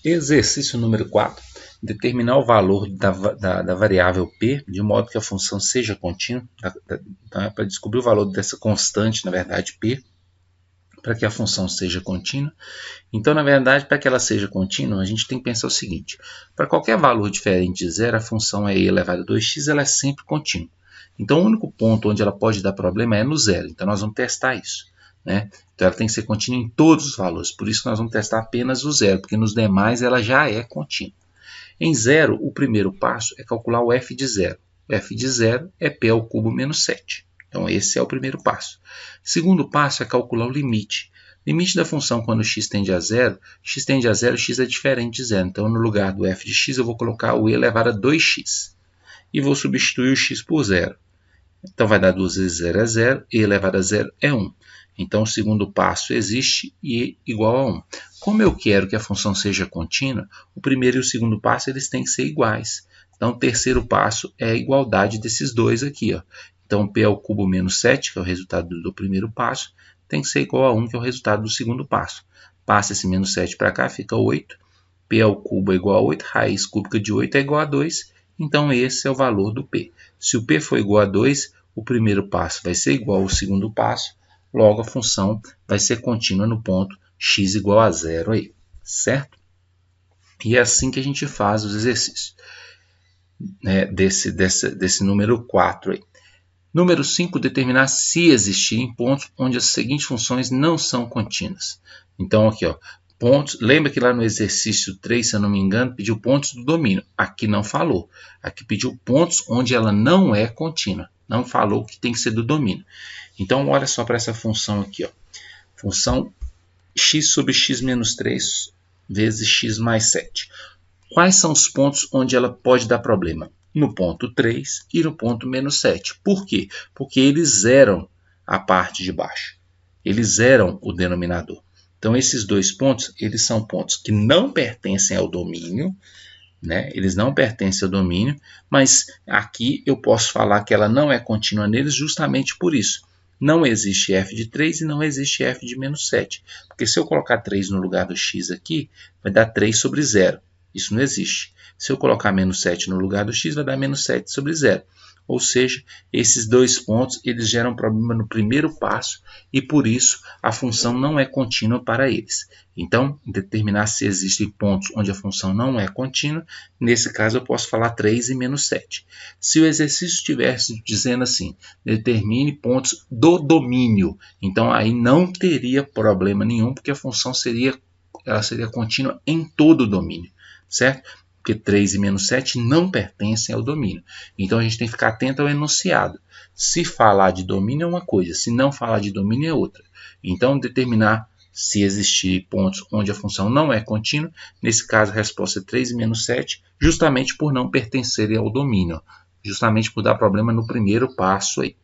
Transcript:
Exercício número 4. Determinar o valor da variável p de modo que a função seja contínua. Então, é para descobrir o valor dessa constante, na verdade, p, para que a função seja contínua. Então, na verdade, para que ela seja contínua, a gente tem que pensar o seguinte. Para qualquer valor diferente de zero, a função e elevado a 2x ela é sempre contínua. Então, o único ponto onde ela pode dar problema é no zero. Então, nós vamos testar isso. Né? Então, ela tem que ser contínua em todos os valores. Por isso, nós vamos testar apenas o zero, porque nos demais ela já é contínua. Em zero, o primeiro passo é calcular o f de zero. O f de zero é p ao cubo menos 7. Então, esse é o primeiro passo. O segundo passo é calcular o limite. Limite da função quando x tende a zero, x é diferente de zero. Então, no lugar do f de x, eu vou colocar o e elevado a 2x. E vou substituir o x por zero. Então, vai dar 2 vezes 0 é 0, e elevado a 0 é 1. Então, o segundo passo existe e igual a 1. Como eu quero que a função seja contínua, o primeiro e o segundo passo eles têm que ser iguais. Então, o terceiro passo é a igualdade desses dois aqui. Ó. Então, p ao cubo menos 7, que é o resultado do primeiro passo, tem que ser igual a 1, que é o resultado do segundo passo. Passa esse menos 7 para cá, fica 8. P ao cubo é igual a 8, raiz cúbica de 8 é igual a 2. Então, esse é o valor do p. Se o p for igual a 2, o primeiro passo vai ser igual ao segundo passo. Logo, a função vai ser contínua no ponto x igual a 0 aí, certo? E é assim que a gente faz os exercícios, né, desse número 4 aí. Número 5, determinar se existirem pontos onde as seguintes funções não são contínuas. Então, aqui, ó, pontos. Lembra que lá no exercício 3, se eu não me engano, pediu pontos do domínio. Aqui não falou. Aqui pediu pontos onde ela não é contínua. Não falou que tem que ser do domínio. Então, olha só para essa função aqui. Ó. Função x sobre x menos 3 vezes x mais 7. Quais são os pontos onde ela pode dar problema? No ponto 3 e no ponto menos 7. Por quê? Porque eles zeram a parte de baixo. Eles zeram o denominador. Então, esses dois pontos, eles são pontos que não pertencem ao domínio, né? Eles não pertencem ao domínio, mas aqui eu posso falar que ela não é contínua neles justamente por isso. Não existe f de 3 e não existe f de menos 7. Porque se eu colocar 3 no lugar do x aqui, vai dar 3 sobre 0. Isso não existe. Se eu colocar menos 7 no lugar do x, vai dar menos 7 sobre 0. Ou seja, esses dois pontos eles geram problema no primeiro passo e por isso a função não é contínua para eles. Então, determinar se existem pontos onde a função não é contínua, nesse caso eu posso falar 3 e menos 7. Se o exercício estivesse dizendo assim, determine pontos do domínio, então aí não teria problema nenhum, porque a função seria contínua em todo o domínio, certo? Porque 3 e menos 7 não pertencem ao domínio. Então, a gente tem que ficar atento ao enunciado. Se falar de domínio é uma coisa, se não falar de domínio é outra. Então, determinar se existir pontos onde a função não é contínua, nesse caso a resposta é 3 e menos 7, justamente por não pertencerem ao domínio, justamente por dar problema no primeiro passo aí.